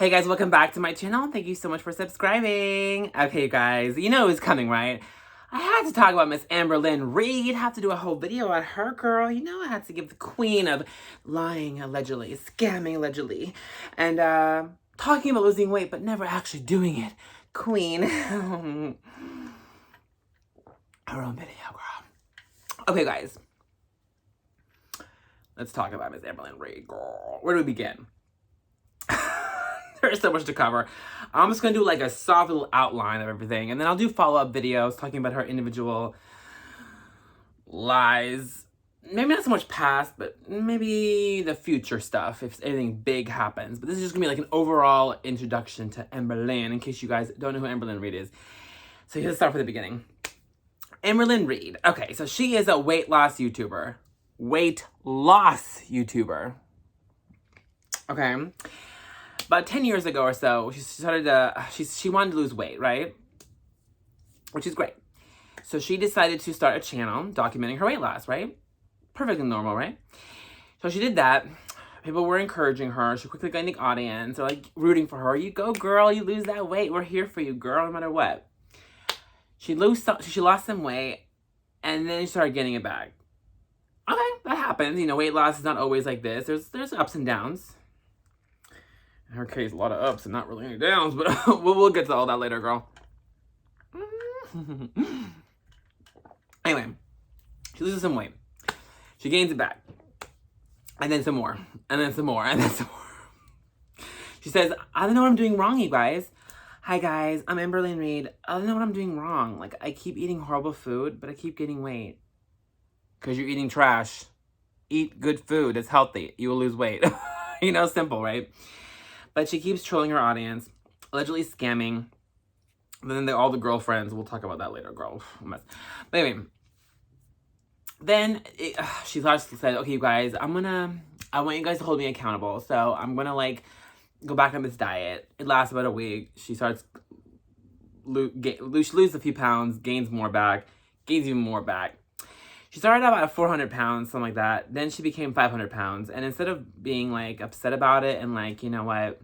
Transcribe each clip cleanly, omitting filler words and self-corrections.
Hey guys, welcome back to my channel. Thank you so much for subscribing. Okay, guys, you know who's coming, right? I had to talk about Miss Amberlynn Reid. Have to do a whole video on her, girl. You know I had to give the queen of lying allegedly, scamming allegedly, and talking about losing weight but never actually doing it. Queen. Her own video, girl. Okay, guys. Let's talk about Miss Amberlynn Reid, girl. Where do we begin? There's so much to cover. I'm just going to do like a soft little outline of everything. And then I'll do follow-up videos talking about her individual lies. Maybe not so much past, but maybe the future stuff if anything big happens. But this is just going to be like an overall introduction to Amberlynn in case you guys don't know who Amberlynn Reid is. So let's start from the beginning. Amberlynn Reid. Okay, so she is a weight loss YouTuber. Weight loss YouTuber. Okay. About 10 years ago or so, she wanted to lose weight, right? Which is great. So she decided to start a channel documenting her weight loss, right? Perfectly normal, right? So she did that. People were encouraging her. She quickly got in the audience. They're like rooting for her. You go, girl. You lose that weight. We're here for you, girl, no matter what. She lost some weight, and then she started getting it back. Okay, that happens. You know, weight loss is not always like this. There's ups and downs. In her case, a lot of ups and not really any downs, but we'll get to all that later, girl. Anyway, she loses some weight. She gains it back. And then some more. And then some more. And then some more. She says, I don't know what I'm doing wrong, you guys. Hi, guys. I'm Amberlynn Reid. I don't know what I'm doing wrong. Like, I keep eating horrible food, but I keep gaining weight. Because you're eating trash. Eat good food. It's healthy. You will lose weight. You know, simple, right? But she keeps trolling her audience, allegedly scamming. Then all the girlfriends, we'll talk about that later, girl. But anyway, then she said, okay, you guys, I want you guys to hold me accountable. So I'm going to like go back on this diet. It lasts about a week. She starts, she loses a few pounds, gains more back, gains even more back. She started out at 400 pounds, something like that. Then she became 500 pounds. And instead of being, like, upset about it and, like, you know what,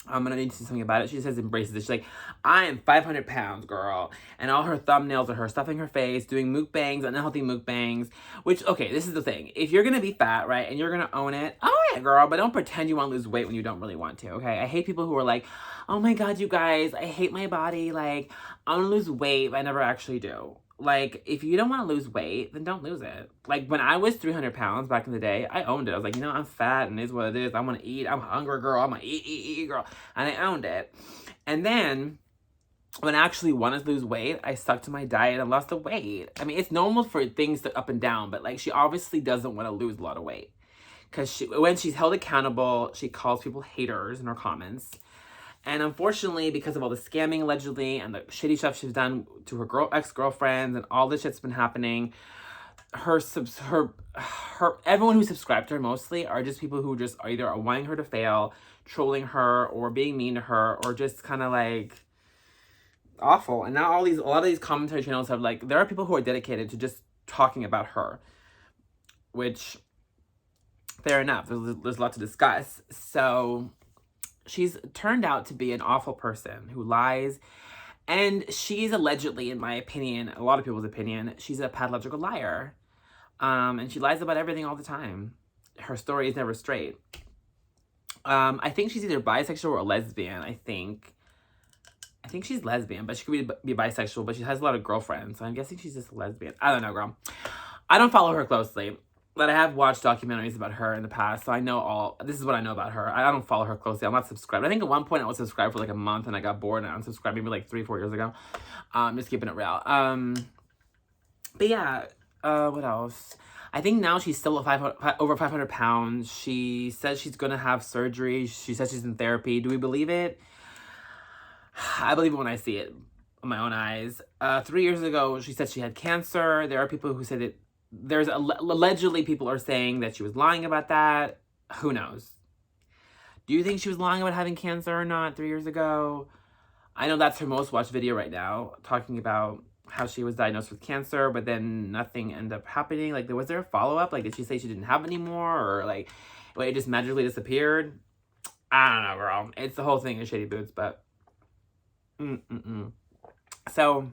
I'm going to need to do something about it, she says embraces it. She's like, I am 500 pounds, girl. And all her thumbnails are her stuffing her face, doing mukbangs, unhealthy mukbangs. Which, okay, this is the thing. If you're going to be fat, right, and you're going to own it, girl. But don't pretend you want to lose weight when you don't really want to, okay? I hate people who are like, oh, my God, you guys, I hate my body. Like, I want to lose weight, but I never actually do. Like, if you don't want to lose weight, then don't lose it. Like, when I was 300 pounds back in the day, I owned it. I was like, you know, I'm fat and it is what it is. I want to eat. I'm hungry, girl. I'm going to eat, girl. And I owned it. And then, when I actually wanted to lose weight, I stuck to my diet and lost the weight. I mean, it's normal for things to up and down, but, like, she obviously doesn't want to lose a lot of weight. Because when she's held accountable, she calls people haters in her comments. And unfortunately, because of all the scamming allegedly and the shitty stuff she's done to her ex-girlfriends and all this shit's been happening, everyone who subscribed to her mostly are just people who just are either wanting her to fail, trolling her, or being mean to her, or just kind of like awful. And now a lot of these commentary channels have like, there are people who are dedicated to just talking about her, which fair enough. There's a lot to discuss. So she's turned out to be an awful person who lies, and she's allegedly, in my opinion, a lot of people's opinion, she's a pathological liar. And she lies about everything all the time. Her story is never straight. I think she's either bisexual or lesbian, I think she's lesbian, but she could be bisexual, but she has a lot of girlfriends, so I'm guessing she's just a lesbian. I don't know, girl. I don't follow her closely. But I have watched documentaries about her in the past, so I know this is what I know about her. I don't follow her closely. I'm not subscribed. I think at one point I was subscribed for like a month and I got bored and I unsubscribed maybe like 3-4 years ago. Just keeping it real. But yeah, what else? I think now she's still over 500 pounds. She says she's going to have surgery. She says she's in therapy. Do we believe it? I believe it when I see it with my own eyes. 3 years ago, she said she had cancer. There are people who said it. There's allegedly people are saying that she was lying about that. Who knows? Do you think she was lying about having cancer or not 3 years ago? I know that's her most watched video right now, talking about how she was diagnosed with cancer, but then nothing ended up happening. Like, was there a follow-up? Like, did she say she didn't have any more? Or, like, it just magically disappeared? I don't know, girl. It's the whole thing of shady boots, but So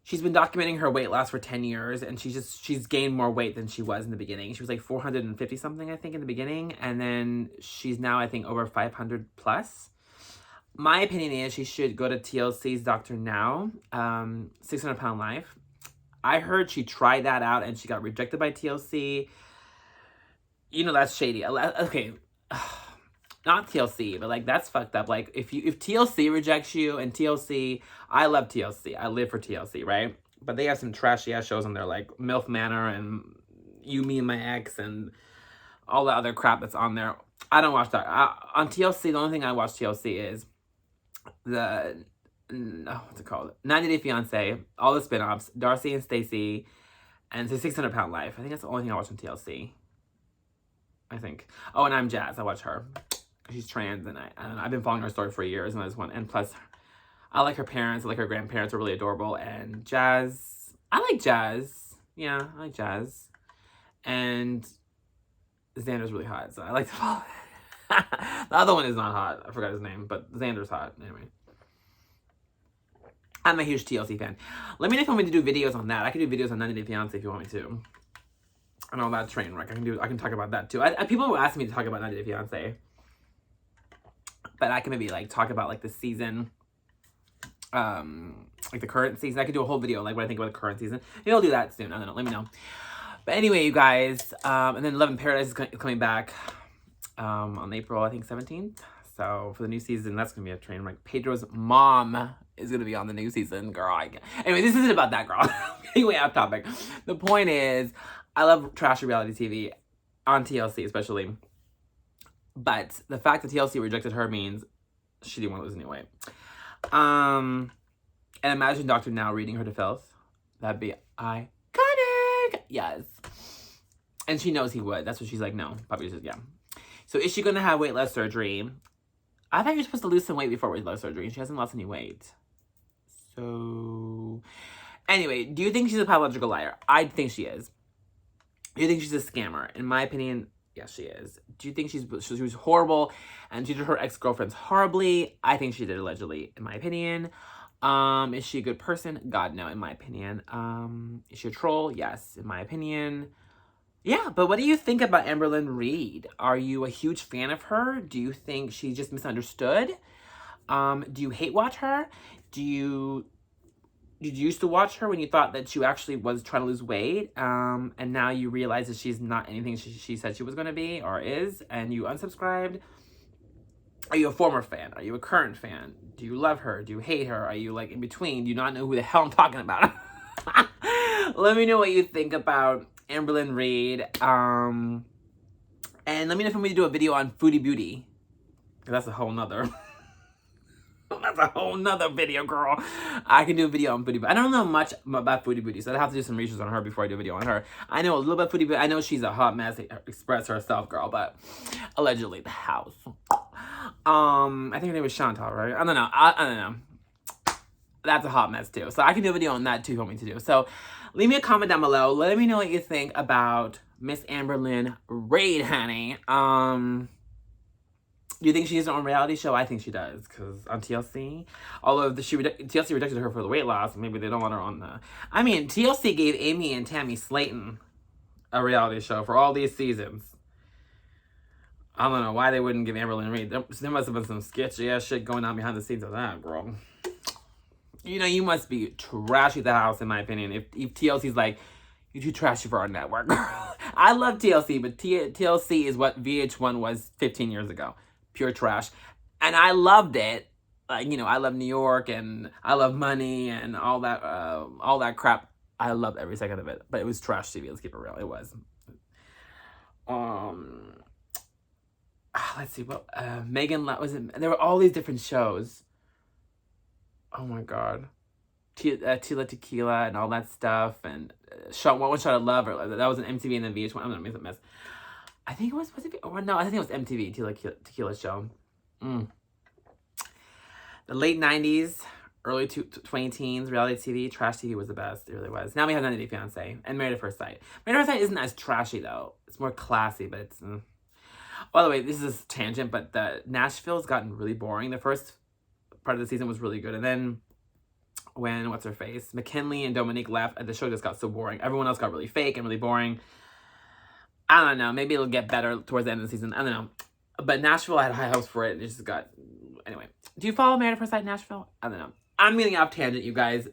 she's been documenting her weight loss for 10 years, and she's gained more weight than she was in the beginning. She was like 450 something, I think, in the beginning, and then she's now, I think, over 500 plus. My opinion is she should go to TLC's Dr. Now, 600 Pound Life. I heard she tried that out and she got rejected by TLC. You know, that's shady. Okay, not TLC, but like that's fucked up. Like if TLC rejects you, and TLC, I love TLC. I live for TLC, right? But they have some trashy ass shows on there, like MILF Manor and You, Me, and My Ex, and all the other crap that's on there. I don't watch that. On TLC, the only thing I watch TLC is what's it called? 90 Day Fiance, all the spin-offs, Darcy and Stacey, and the 600 Pound Life. I think that's the only thing I watch on TLC. I think. Oh, and I'm Jazz. I watch her. She's trans, and I've been following her story for years, and I just want. And plus, I like her parents. I like her grandparents. Are really adorable. And Jazz, I like Jazz. Yeah, I like Jazz. And Xander's really hot, so I like to follow. The other one is not hot. I forgot his name, but Xander's hot. Anyway, I'm a huge TLC fan. Let me know if you want me to do videos on that. I can do videos on 90 Day Fiance if you want me to. And all that train wreck. I can talk about that too. People will ask me to talk about 90 Day Fiance. But I can maybe like talk about like the season, like the current season. I could do a whole video like what I think about the current season. Maybe I'll do that soon. I don't know. Let me know. But anyway, you guys, and then Love in Paradise is coming back on April, I think, 17th. So for the new season, that's gonna be a train wreck. Pedro's mom is gonna be on the new season, girl. Anyway, this isn't about that, girl. Anyway, off topic. The point is, I love trashy reality TV on TLC, especially. But the fact that TLC rejected her means she didn't want to lose any weight. And imagine Dr. Now reading her to filth. That'd be iconic. Yes. And she knows he would. That's what she's like, no. Probably says, yeah. So is she going to have weight loss surgery? I thought you were supposed to lose some weight before weight loss surgery. And she hasn't lost any weight. So anyway, do you think she's a pathological liar? I think she is. Do you think she's a scammer? In my opinion, yes, she is. Do you think she was horrible and treated her ex-girlfriends horribly? I think she did, allegedly, in my opinion. Is she a good person? God, no, in my opinion. Is she a troll? Yes, in my opinion. Yeah, but what do you think about Amberlynn Reid? Are you a huge fan of her? Do you think she's just misunderstood? Do you hate watch her? Did you used to watch her when you thought that she actually was trying to lose weight, and now you realize that she's not anything she said she was going to be or is, and you unsubscribed? Are you a former fan? Are you a current fan? Do you love her? Do you hate her? Are you like in between? Do you not know who the hell I'm talking about? Let me know what you think about Amberlynn Reid. And let me know if you want me to do a video on Foodie Beauty. That's a whole nother... That's a whole nother video, girl. I can do a video on Foodie Beauty. I don't know much about Foodie Beauty, so I'd have to do some research on her before I do a video on her. I know a little bit about Foodie Beauty. I know she's a hot mess express herself, girl, but allegedly the house. I think her name was Chantal, right? I don't know. I don't know. That's a hot mess too. So I can do a video on that too if you want me to do. So leave me a comment down below. Let me know what you think about Miss Amberlynn Reid, honey. Do you think she has her own reality show? I think she does, because on TLC, although TLC rejected her for the weight loss, maybe they don't want her on the... I mean, TLC gave Amy and Tammy Slayton a reality show for all these seasons. I don't know why they wouldn't give Amberlynn Reid. There must have been some sketchy ass shit going on behind the scenes of that, girl. You know, you must be trashy at the house, in my opinion. If TLC's like, you're too trashy for our network, girl. I love TLC, but TLC is what VH1 was 15 years ago. Pure trash. And I loved it. Like, you know, I love New York and I love money and all that crap. I loved every second of it. But it was trash TV. Let's keep it real. It was. Let's see what Megan was it. There were all these different shows. Oh my god. Tila Tequila and all that stuff, and One Shot of Love, or that was an MTV and then VH1. I'm gonna make a mess. I think it was it? Or no, I think it was MTV, Tequila show. The late 90s, early 20-teens, reality TV, trash TV was the best. It really was. Now we have 90 Day Fiance and Married at First Sight. Married at First Sight isn't as trashy, though. It's more classy, but it's... By the way, this is a tangent, but the Nashville's gotten really boring. The first part of the season was really good, and then when what's her face, McKinley and Dominique left, the show just got so boring. Everyone else got really fake and really boring. I don't know. Maybe it'll get better towards the end of the season. I don't know. But Nashville, I had high hopes for it. It just got... Anyway. Do you follow Married at First Sight Nashville? I don't know. I'm getting off tangent, you guys.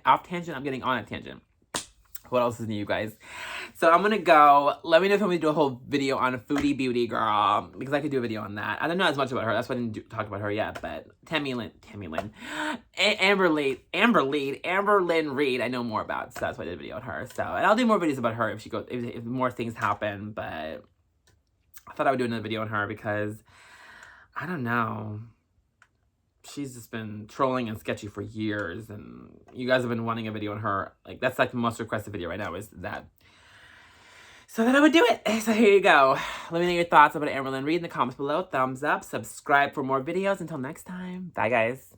Off tangent? I'm getting on a tangent. What else is new, you guys? So I'm gonna go. Let me know if you want me to do a whole video on a foodie beauty girl, because I could do a video on that. I don't know as much about her. That's why I didn't talk about her yet. But Amberlynn Reid, I know more about. So that's why I did a video on her. So, and I'll do more videos about her if she goes, if more things happen. But I thought I would do another video on her because I don't know. She's just been trolling and sketchy for years, and you guys have been wanting a video on her. Like, that's like the most requested video right now is that. So then I would do it. So here you go. Let me know your thoughts about Amberlynn Reid in the comments below. Thumbs up. Subscribe for more videos. Until next time. Bye, guys.